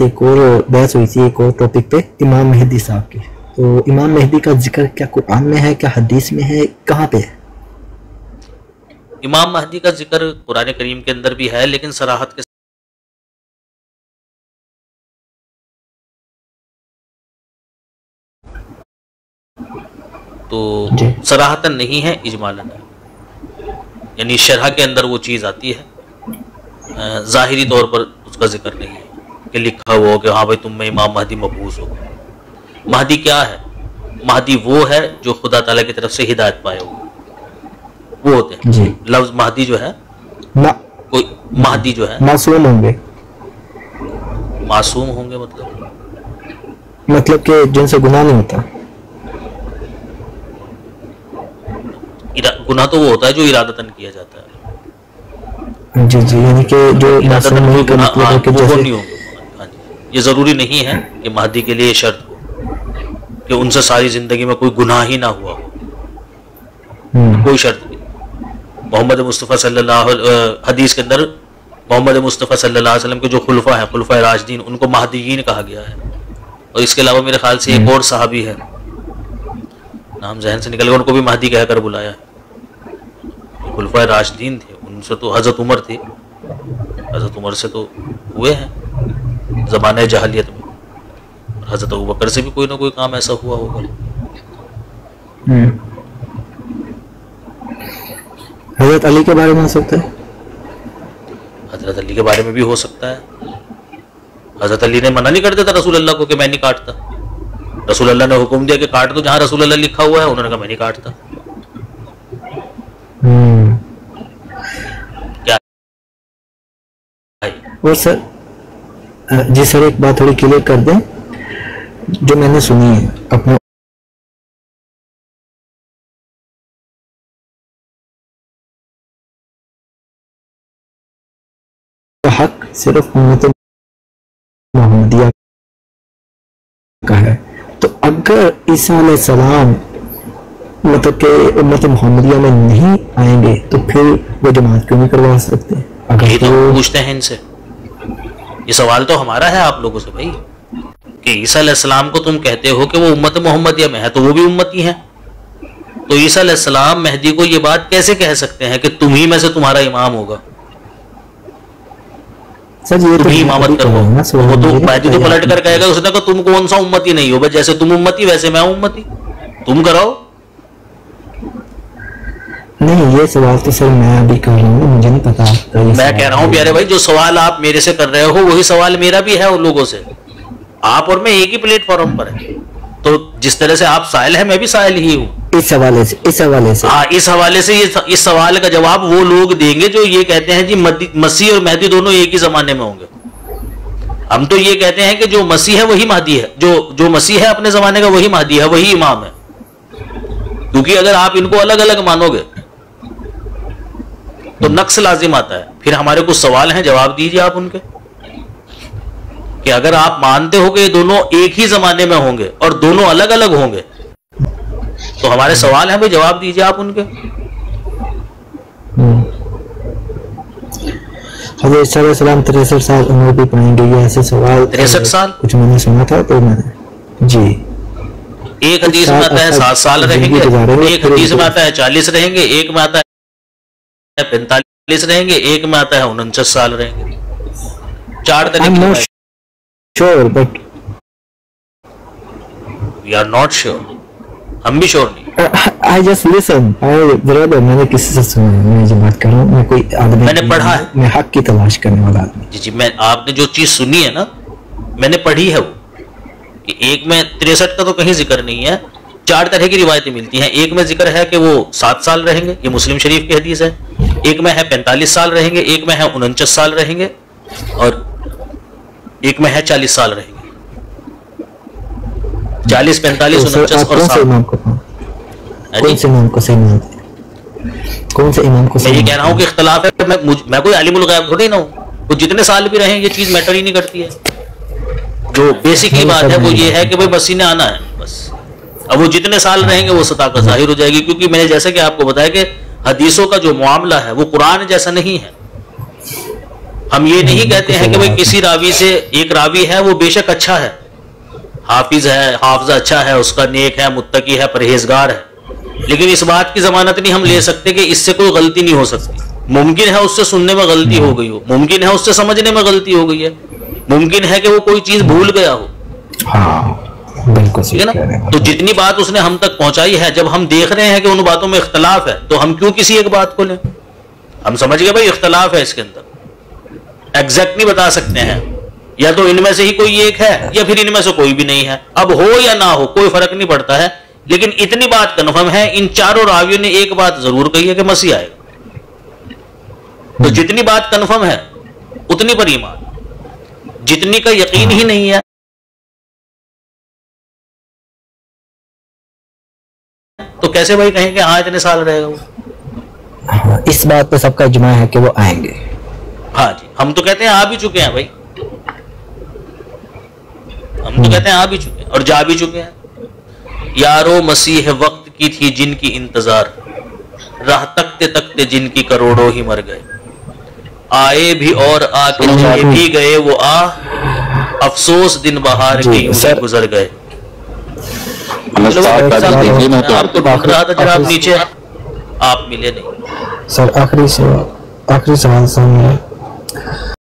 ایک اور بحث ہوئی تھی ایک اور ٹاپک پہ، امام مہدی صاحب کی. تو امام مہدی کا ذکر کیا قرآن میں ہے، کیا حدیث میں ہے، کہاں پہ ہے؟ امام مہدی کا ذکر قرآن کریم کے اندر بھی ہے، لیکن صراحت کے تو صراحتاً نہیں ہے، اجمالاً ہے. یعنی شرح کے اندر وہ چیز آتی ہے، ظاہری طور پر اس کا ذکر نہیں ہے کہ لکھا ہوا ہو کہ ہاں بھائی تم میں امام مہدی مبعوث ہو. مہدی کیا ہے؟ مہدی وہ ہے جو خدا تعالیٰ کی طرف سے ہدایت پائے ہوئے، وہ ہوتے ہیں. جی. لفظ مہدی جو ہے، کوئی مہدی جو ہے معصوم ہوں گے. معصوم ہوں گے مطلب کہ جن سے گناہ نہیں ہوتا. گناہ تو وہ ہوتا ہے جو ارادتاً کیا جاتا ہے. جی جی، یعنی کہ جو ارادتاً معصوم کوئی کا گناہ مطلب ہے کہ وہ جیسے نہیں ہوں گے. ہاں جی، یہ ضروری نہیں ہے کہ مہدی کے لیے یہ شرط ہو کہ ان سے ساری زندگی میں کوئی گناہ ہی نہ ہوا ہو، کوئی شرط نہیں. محمد مصطفیٰ صلی اللہ حدیث کے اندر محمد مصطفیٰ صلی اللہ علیہ وسلم کے جو خلفاء ہیں، خلفاء راشدین، ان کو مہدیین کہا گیا ہے. اور اس کے علاوہ میرے خیال سے ایک اور صحابی ہے، نام ذہن سے نکل گیا، ان کو بھی مہدی کہہ کر بلایا ہے. خلفاء راشدین تھے، ان سے تو حضرت عمر تھی، حضرت عمر سے تو ہوئے ہیں زمانہ جاہلیت میں، اور حضرت ابوبکر سے بھی کوئی نہ کوئی کام ایسا ہوا ہوگا. حضرت علی کے بارے میں ہو سکتا ہے. حضرت علی کے بارے میں بھی ہو سکتا ہے. حضرت علی نے منع نہیں کرتے تھا رسول اللہ کو کہ میں نہیں کاٹتا. رسول اللہ نے حکم دیا کہ کاٹ دو جہاں رسول اللہ لکھا ہوا ہے، انہوں نے کہا میں نہیں کاٹتا. کیا اور سر جی سر ایک بات تھوڑی کلیئر کر دیں جو میں نے سنی ہے اپنے حق صرف امت محمدیہ کا ہے. تو اگر عیسیٰ علیہ السلام مطلب کہ امت محمدیہ میں نہیں آئیں گے تو پھر وہ جماعت کیوں نہیں کروا سکتے؟ یہ تو پوچھتے ہیں ان سے. یہ سوال تو ہمارا ہے آپ لوگوں سے بھائی کہ عیسیٰ علیہ السلام کو تم کہتے ہو کہ وہ امت محمدیہ میں ہے، تو وہ بھی امتی ہیں. تو عیسیٰ علیہ السلام مہدی کو یہ بات کیسے کہہ سکتے ہیں کہ تم ہی میں سے تمہارا امام ہوگا، تم ہی امامت کرو؟ وہ تو مہدی تو پلٹ کر کہے گا اس نے کہا تم کون سا امتی نہیں ہو بھائی، جیسے تم امتی ویسے میں امتی، تم کراؤ. نہیں یہ سوال تو سر میں ابھی کر رہا ہوں، مجھے نہیں پتا. میں کہہ رہا ہوں پیارے بھائی جو سوال آپ میرے سے کر رہے ہو وہی سوال میرا بھی ہے ان لوگوں سے. آپ اور میں ایک ہی پلیٹ فارم پر ہیں، تو جس طرح سے آپ سائل ہیں میں بھی سائل ہی ہوں. اس حوالے سے ہاں اس حوالے سے اس سوال کا جواب وہ لوگ دیں گے جو یہ کہتے ہیں جی مسیح اور مہدی دونوں ایک ہی زمانے میں ہوں گے. ہم تو یہ کہتے ہیں کہ جو مسیح ہے وہی مہدی ہے، جو مسیح ہے اپنے زمانے کا وہی مہدی ہے، وہی امام ہے. کیونکہ اگر آپ ان کو الگ الگ مانو گے تو نقص لازم آتا ہے. پھر ہمارے کچھ سوال ہیں، جواب دیجیے آپ ان کے، کہ اگر آپ مانتے ہو کہ یہ دونوں ایک ہی زمانے میں ہوں گے اور دونوں الگ الگ ہوں گے تو ہمارے سوال ہیں بھائی، جواب دیجیے آپ ان کے. حضرت عیسیٰ علیہ السلام 63 سال عمر بھی پائیں گے، یہ ایسے سوال 63 سال کچھ میں نے سنا تھا تو میں جی. ایک حدیث میں آتا ہے 7 سال رہیں گے، ایک حدیث میں آتا ہے 40 رہیں گے، ایک میں آتا ہے 45 رہیں گے، ایک میں آتا ہے 49 سال رہیں گے. 4 طریقے. sure but we are not sure. ہم بھی شور نہیں. I just listen. برادر میں نے کسی سے سنا ہے، میں جو بات کر رہا ہوں میں کوئی آدمی، میں نے پڑھا ہے، میں حق کی تلاش کرنے والا آدمی. جی میں آپ نے جو چیز سنی ہے نا میں نے پڑھی ہے وہ کہ ایک میں 63 کا تو کہیں ذکر نہیں ہے. 4 طرح کی روایتیں ملتی ہیں. ایک میں ذکر ہے کہ وہ 7 سال رہیں گے، یہ مسلم شریف کی حدیث ہے. ایک میں ہے 45 سال رہیں گے، ایک میں ہے 49 سال رہیں گے، اور ایک میں ہے 40 سال رہیں گے. 40 45 49 اور 7. کون سے امام کو صحیح مانتے ہیں؟ کون سے امام کو میں یہ کہہ رہا ہوں کہ اختلاف ہے. میں کوئی عالم الغیب تھوڑی نہ ہوں. وہ جتنے سال بھی رہیں یہ چیز میٹر ہی نہیں کرتی ہے. جو بیسک ہی بات ہے وہ یہ ہے کہ بھائی مسیح نے آنا ہے بس. اب وہ جتنے سال رہیں گے وہ سطح کا ظاہر ہو جائے گی، کیونکہ میں نے جیسے کہ آپ کو بتایا کہ حدیثوں کا جو معاملہ ہے وہ قرآن جیسا نہیں ہے. ہم یہ نہیں کہتے ہیں کہ بھائی کسی راوی سے ایک راوی ہے وہ بے شک اچھا ہے، حافظ ہے، حافظہ اچھا ہے، اس کا نیک ہے، متقی ہے، پرہیزگار ہے، لیکن اس بات کی ضمانت نہیں ہم لے سکتے کہ اس سے کوئی غلطی نہیں ہو سکتی. ممکن ہے اس سے سننے میں غلطی ہو گئی ہو، ممکن ہے اس سے سمجھنے میں غلطی ہو گئی ہے، ممکن ہے کہ وہ کوئی چیز بھول گیا ہو. ہاں بالکل ٹھیک ہے نا. تو جتنی بات اس نے ہم تک پہنچائی ہے، جب ہم دیکھ رہے ہیں کہ ان باتوں میں اختلاف ہے تو ہم کیوں کسی ایک بات کو لیں؟ ہم سمجھ گئے بھائی اختلاف ہے اس کے اندر، ایگزیکٹ نہیں بتا سکتے ہیں، یا تو ان میں سے ہی کوئی ایک ہے یا پھر ان میں سے کوئی بھی نہیں ہے. اب ہو یا نہ ہو کوئی فرق نہیں پڑتا ہے، لیکن اتنی بات کنفرم ہے ان چاروں راویوں نے ایک بات ضرور کہی ہے کہ مسیح آئے گا. تو جتنی بات کنفرم ہے اتنی پر ایمان، جتنی کا یقین ہی نہیں ہے تو کیسے بھائی کہیں کہ ہاں اتنے سال رہے گا وہ. اس بات پہ سب کا اجماع ہے کہ وہ آئیں گے. ہاں جی، ہم تو کہتے ہیں آ بھی چکے ہیں بھائی، ہم تو کہتے ہیں آ بھی چکے ہیں اور جا بھی چکے ہیں. یارو مسیح وقت کی تھی جن کی انتظار، راہ تکتے تکتے جن کی کروڑوں ہی مر گئے. آئے بھی اور آ کے چلے بھی گئے وہ افسوس دن بہار کے یوں ہی گزر گئے. آپ کو ڈھونڈ رہا تھا جناب نیچے، آپ ملے نہیں. سر آخری سوال سامنے